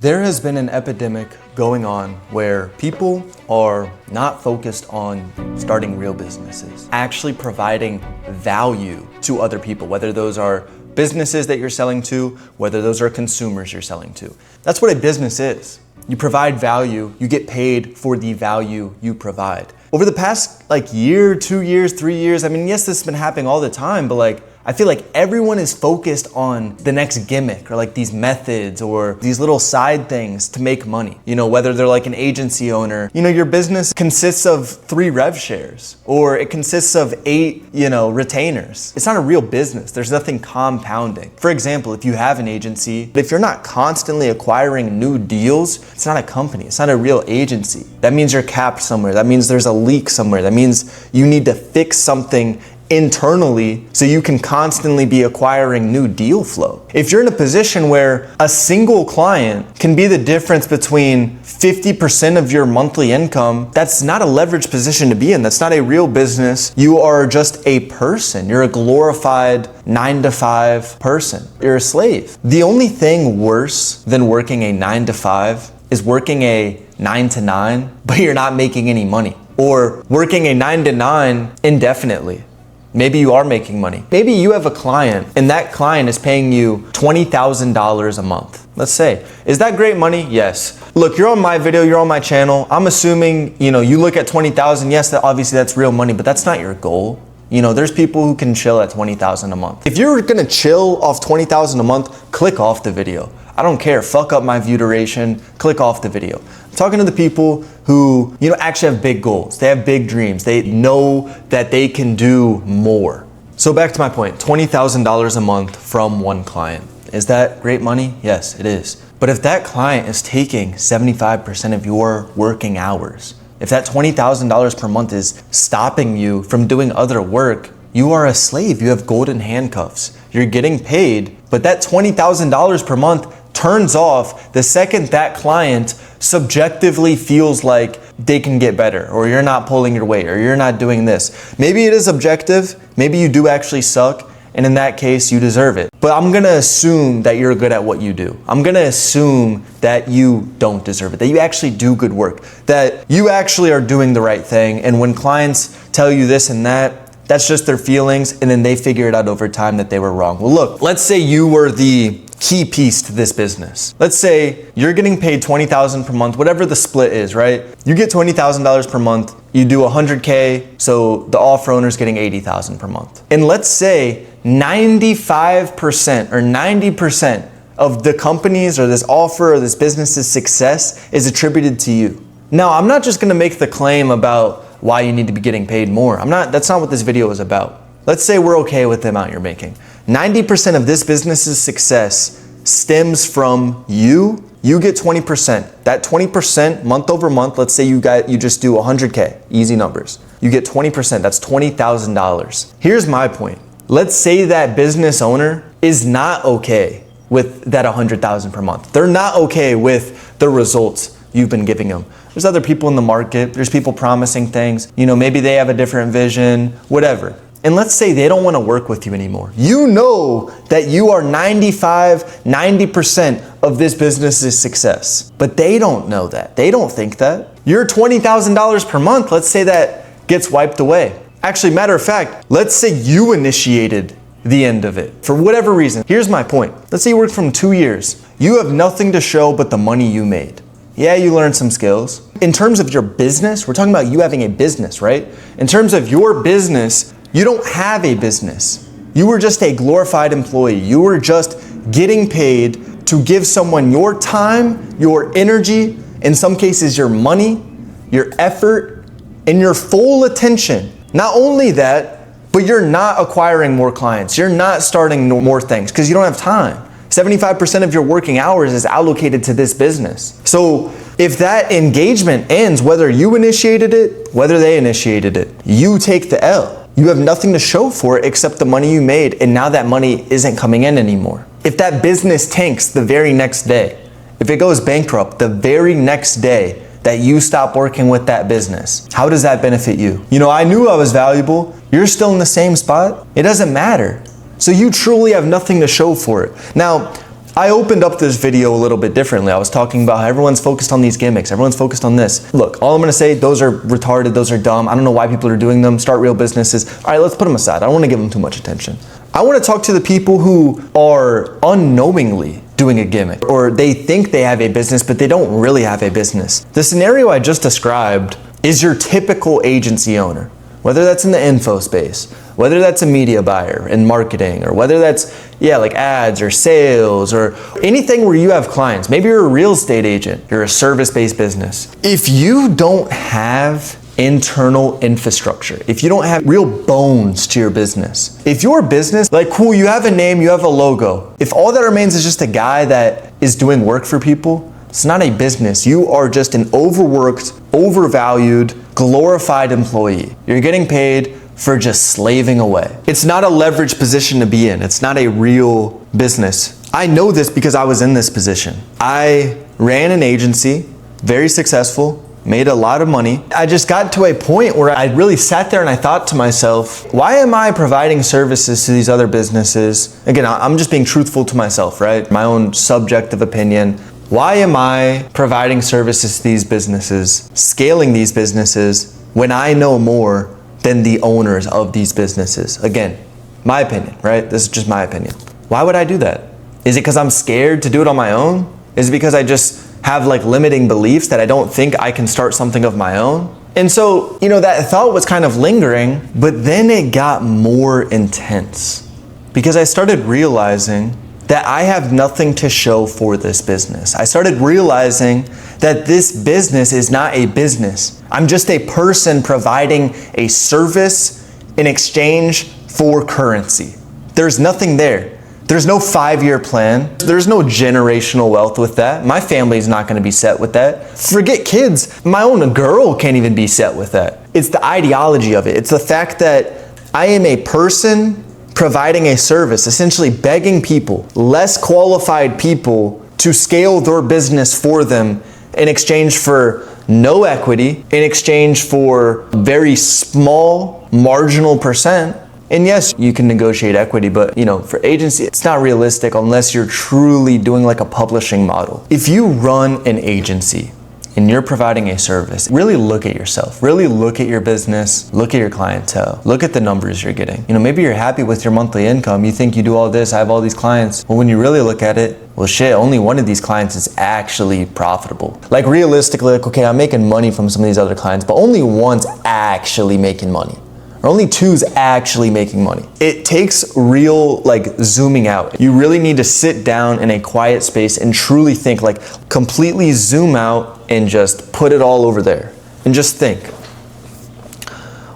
There has been an epidemic going on where people are not focused on starting real businesses, actually providing value to other people, whether those are businesses that you're selling to, whether those are consumers you're selling to. That's what a business is. You provide value, you get paid for the value you provide. Over the past year, 2 years, 3 years, yes, this has been happening all the time, but I feel like everyone is focused on the next gimmick or these methods or these little side things to make money. Whether they're an agency owner, your business consists of 3 rev shares or it consists of 8, retainers. It's not a real business. There's nothing compounding. For example, if you have an agency, if you're not constantly acquiring new deals, it's not a company. It's not a real agency. That means you're capped somewhere. That means there's a leak somewhere. That means you need to fix something internally so you can constantly be acquiring new deal flow. If you're in a position where a single client can be the difference between 50% of your monthly income, that's not a leveraged position to be in. That's not a real business. You are just a person. You're a glorified 9-to-5 person. You're a slave. The only thing worse than working a 9-to-5 is working a 9-to-9, but you're not making any money. Or working a 9-to-9 indefinitely. Maybe you are making money. Maybe you have a client and that client is paying you $20,000 a month. Let's say, is that great money? Yes. Look, you're on my video, you're on my channel. I'm assuming, you look at 20,000. Yes, obviously that's real money, but that's not your goal. There's people who can chill at 20,000 a month. If you're gonna chill off 20,000 a month, click off the video. I don't care, fuck up my view duration, click off the video. I'm talking to the people who, actually have big goals. They have big dreams. They know that they can do more. So back to my point, $20,000 a month from one client. Is that great money? Yes, it is. But if that client is taking 75% of your working hours, if that $20,000 per month is stopping you from doing other work, you are a slave. You have golden handcuffs. You're getting paid, but that $20,000 per month turns off the second that client subjectively feels like they can get better, or you're not pulling your weight, or you're not doing this. Maybe it is objective. Maybe you do actually suck. And in that case, you deserve it. But I'm gonna assume that you're good at what you do. I'm gonna assume that you don't deserve it, that you actually do good work, that you actually are doing the right thing. And when clients tell you this and that, that's just their feelings, and then they figure it out over time that they were wrong. Well, look, let's say you were the key piece to this business. Let's say you're getting paid $20,000 per month, whatever the split is, right? You get $20,000 per month, you do 100K, so the offer owner's getting $80,000 per month. And let's say 95% or 90% of the company's or this offer or this business's success is attributed to you. Now, I'm not just gonna make the claim about why you need to be getting paid more. That's not what this video is about. Let's say we're okay with the amount you're making. 90% of this business's success stems from you. You get 20%. That 20% month over month, let's say you just do 100K, easy numbers. You get 20%, that's $20,000. Here's my point. Let's say that business owner is not okay with that 100,000 per month. They're not okay with the results you've been giving them. There's other people in the market. There's people promising things. Maybe they have a different vision, whatever. And let's say they don't want to work with you anymore. You know that you are 90% of this business's success, but they don't know that. They don't think that. Your $20,000 per month, let's say that gets wiped away. Actually, matter of fact, let's say you initiated the end of it for whatever reason. Here's my point. Let's say you worked from 2 years. You have nothing to show but the money you made. Yeah, you learned some skills. In terms of your business, we're talking about you having a business, right? In terms of your business, you don't have a business. You were just a glorified employee. You were just getting paid to give someone your time, your energy, in some cases your money, your effort, and your full attention. Not only that, but you're not acquiring more clients. You're not starting more things because you don't have time. 75% of your working hours is allocated to this business. So if that engagement ends, whether you initiated it, whether they initiated it, you take the L. You have nothing to show for it except the money you made, and now that money isn't coming in anymore. If that business tanks the very next day, if it goes bankrupt the very next day that you stop working with that business, how does that benefit you? I knew I was valuable. You're still in the same spot. It doesn't matter. So you truly have nothing to show for it. Now, I opened up this video a little bit differently. I was talking about how everyone's focused on these gimmicks, everyone's focused on this. Look, all I'm gonna say, those are retarded, those are dumb. I don't know why people are doing them. Start real businesses. All right, let's put them aside. I don't wanna give them too much attention. I wanna talk to the people who are unknowingly doing a gimmick, or they think they have a business, but they don't really have a business. The scenario I just described is your typical agency owner, whether that's in the info space, whether that's a media buyer in marketing, or whether that's, like ads or sales or anything where you have clients. Maybe you're a real estate agent, you're a service-based business. If you don't have internal infrastructure, if you don't have real bones to your business, if your business, like cool, you have a name, you have a logo. If all that remains is just a guy that is doing work for people, it's not a business. You are just an overworked, overvalued, glorified employee. You're getting paid for just slaving away. It's not a leveraged position to be in. It's not a real business. I know this because I was in this position. I ran an agency, very successful, made a lot of money. I just got to a point where I really sat there and I thought to myself, why am I providing services to these other businesses? Again, I'm just being truthful to myself, right? My own subjective opinion. Why am I providing services to these businesses, scaling these businesses, when I know more than the owners of these businesses? Again, my opinion, right? This is just my opinion. Why would I do that? Is it because I'm scared to do it on my own? Is it because I just have like limiting beliefs that I don't think I can start something of my own? And so, that thought was kind of lingering, but then it got more intense because I started realizing that I have nothing to show for this business. I started realizing that this business is not a business. I'm just a person providing a service in exchange for currency. There's nothing there. There's no 5-year plan. There's no generational wealth with that. My family's not gonna be set with that. Forget kids. My own girl can't even be set with that. It's the ideology of it. It's the fact that I am a person providing a service, essentially begging people, less qualified people, to scale their business for them in exchange for no equity, in exchange for very small marginal percent. And yes, you can negotiate equity, but for agency, it's not realistic unless you're truly doing like a publishing model. If you run an agency and you're providing a service, really look at yourself, really look at your business, look at your clientele, look at the numbers you're getting. Maybe you're happy with your monthly income. You think you do all this, I have all these clients. Well, when you really look at it, well shit, only one of these clients is actually profitable. Like realistically, okay, I'm making money from some of these other clients, but only one's actually making money. Or only two's actually making money. It takes real zooming out. You really need to sit down in a quiet space and truly think, completely zoom out and just put it all over there. And just think,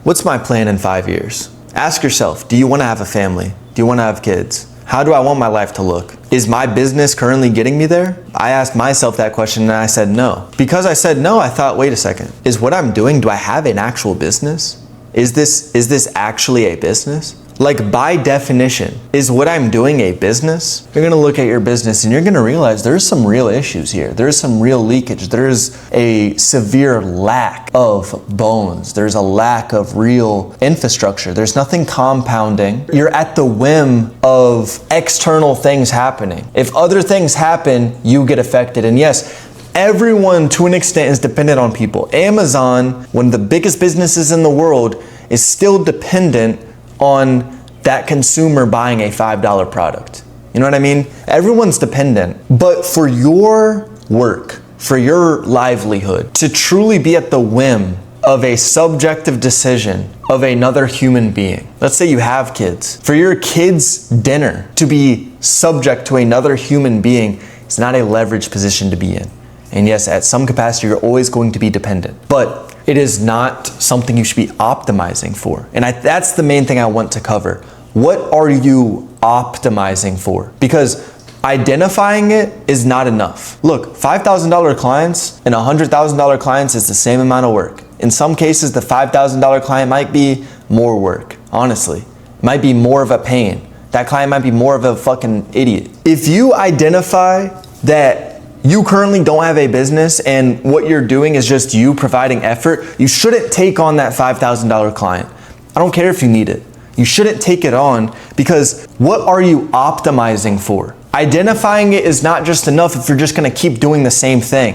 what's my plan in 5 years? Ask yourself, do you wanna have a family? Do you wanna have kids? How do I want my life to look? Is my business currently getting me there? I asked myself that question and I said no. Because I said no, I thought, wait a second, is what I'm doing, do I have an actual business? Is this actually a business? By definition, is what I'm doing a business? You're gonna look at your business and you're gonna realize there's some real issues here. There's some real leakage. There's a severe lack of bones. There's a lack of real infrastructure. There's nothing compounding. You're at the whim of external things happening. If other things happen, you get affected. And yes, everyone to an extent is dependent on people. Amazon, one of the biggest businesses in the world, is still dependent on that consumer buying a $5 product. You know what I mean? Everyone's dependent. But for your work, for your livelihood, to truly be at the whim of a subjective decision of another human being. Let's say you have kids. For your kids' dinner to be subject to another human being is not a leveraged position to be in. And yes, at some capacity, you're always going to be dependent, but it is not something you should be optimizing for. And that's the main thing I want to cover. What are you optimizing for? Because identifying it is not enough. Look, $5,000 clients and $100,000 clients is the same amount of work. In some cases, the $5,000 client might be more work, honestly. It might be more of a pain. That client might be more of a fucking idiot. If you identify that you currently don't have a business and what you're doing is just you providing effort, you shouldn't take on that $5,000 client. I don't care if you need it. You shouldn't take it on because what are you optimizing for? Identifying it is not just enough if you're just gonna keep doing the same thing.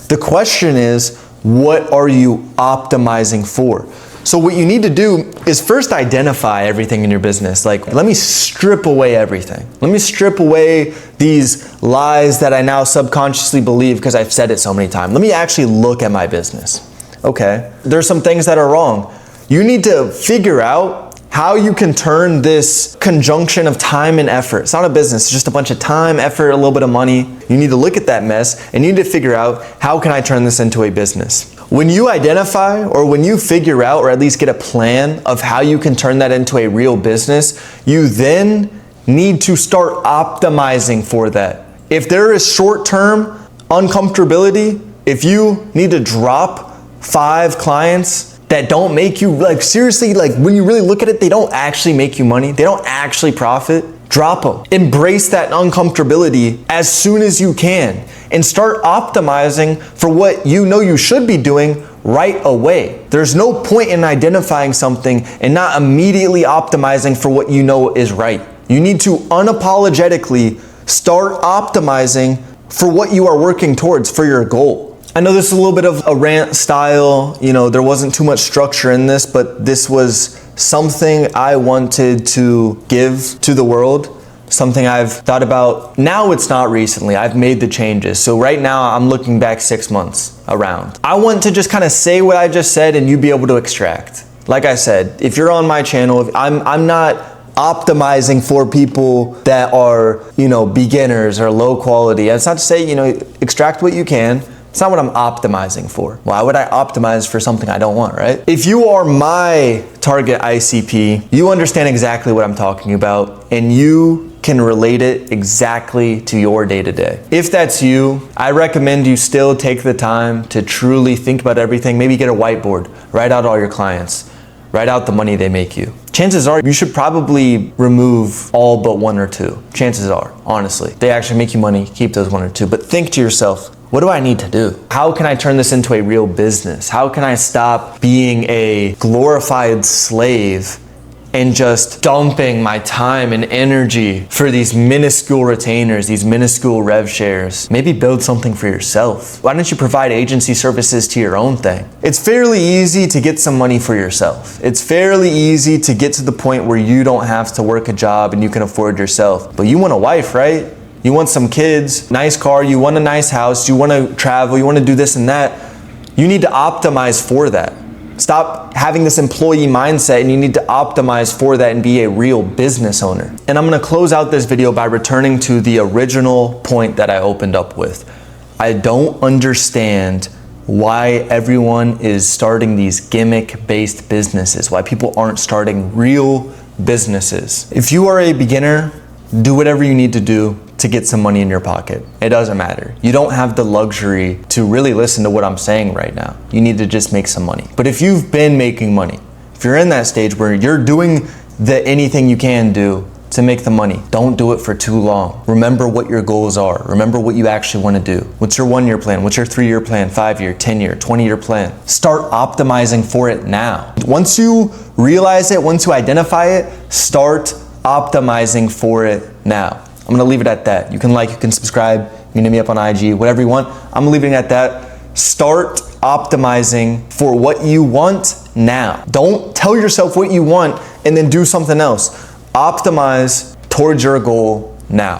The question is, what are you optimizing for? So what you need to do is first identify everything in your business. Like, let me strip away everything. Let me strip away these lies that I now subconsciously believe because I've said it so many times. Let me actually look at my business. Okay, there's some things that are wrong. You need to figure out how you can turn this conjunction of time and effort. It's not a business, it's just a bunch of time, effort, a little bit of money. You need to look at that mess and you need to figure out, how can I turn this into a business? When you identify, or when you figure out, or at least get a plan of how you can turn that into a real business, you then need to start optimizing for that. If there is short-term uncomfortability, if you need to drop 5 clients that don't make you, like, seriously, like, when you really look at it, they don't actually make you money, they don't actually profit, drop them. Embrace that uncomfortability as soon as you can and start optimizing for what you know you should be doing right away. There's no point in identifying something and not immediately optimizing for what you know is right. You need to unapologetically start optimizing for what you are working towards, for your goal. I know this is a little bit of a rant style, you know, there wasn't too much structure in this, but this was something I wanted to give to the world, something I've thought about. Now it's not recently, I've made the changes. So right now I'm looking back 6 months around. I want to just kind of say what I just said and you be able to extract. Like I said, if you're on my channel, I'm not optimizing for people that are, you know, beginners or low quality. It's not to say, you know, extract what you can. It's not what I'm optimizing for. Why would I optimize for something I don't want, right? If you are my target ICP, you understand exactly what I'm talking about and you can relate it exactly to your day-to-day. If that's you, I recommend you still take the time to truly think about everything. Maybe get a whiteboard, write out all your clients, write out the money they make you. Chances are you should probably remove all but 1 or 2. Chances are, honestly. They actually make you money, keep those 1 or 2. But think to yourself, what do I need to do? How can I turn this into a real business? How can I stop being a glorified slave and just dumping my time and energy for these minuscule retainers, these minuscule rev shares? Maybe build something for yourself. Why don't you provide agency services to your own thing? It's fairly easy to get some money for yourself. It's fairly easy to get to the point where you don't have to work a job and you can afford yourself. But you want a wife, right? You want some kids, nice car, you want a nice house, you want to travel, you want to do this and that. You need to optimize for that. Stop having this employee mindset and you need to optimize for that and be a real business owner. And I'm going to close out this video by returning to the original point that I opened up with. I don't understand why everyone is starting these gimmick-based businesses, why people aren't starting real businesses. If you are a beginner, do whatever you need to do to get some money in your pocket. It doesn't matter. You don't have the luxury to really listen to what I'm saying right now. You need to just make some money. But if you've been making money, if you're in that stage where you're doing anything you can do to make the money, don't do it for too long. Remember what your goals are. Remember what you actually want to do. What's your 1-year plan? What's your 3-year plan, 5-year, 10-year, 20-year plan? Start optimizing for it now. Once you realize it, once you identify it, start optimizing for it now. I'm gonna leave it at that. You can like, you can subscribe, you can hit me up on IG, whatever you want. I'm leaving it at that. Start optimizing for what you want now. Don't tell yourself what you want and then do something else. Optimize towards your goal now.